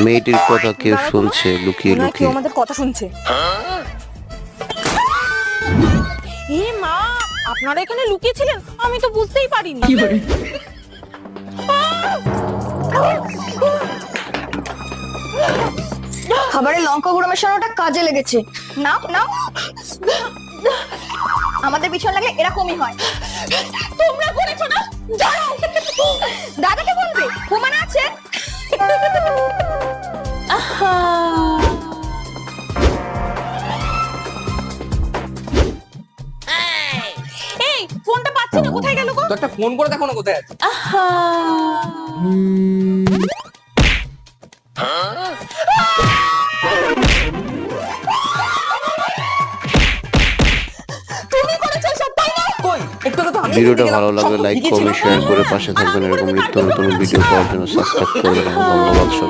মেয়েটির কথা কেউ শুনছে লুকিয়ে মনে হয় কেউ লুকিয়ে। আমাদের কথা শুনছে। এ মা, আপনারা এখানে লুকিয়েছিলেন, আমি তো বুঝতেই পারিনি। খাবারে লঙ্কা গুঁড়ো মেশানোটা কাজে লেগেছে। নাও নাও, আমাদের পিছন লাগলে এরকমই হয়। তোমরা করেছো না? দাঁড়াও, দাদাকে বলবে হুমান আছে। আহা। এই ফোনটা পাচ্ছি না, কোথায় গেল গো? তো একটা ফোন করে দেখো না কোথায় আছে। আহা। তুমি করেছো সব, তাই না? কই একটু তো আমি ভিডিওটা ভালো লাগলে লাইক কমেন্ট শেয়ার করে পাশে থাকবেন। এরকম নিত্য নতুন ভিডিও পাওয়ার জন্য সাবস্ক্রাইব করবেন। ধন্যবাদ সবাই।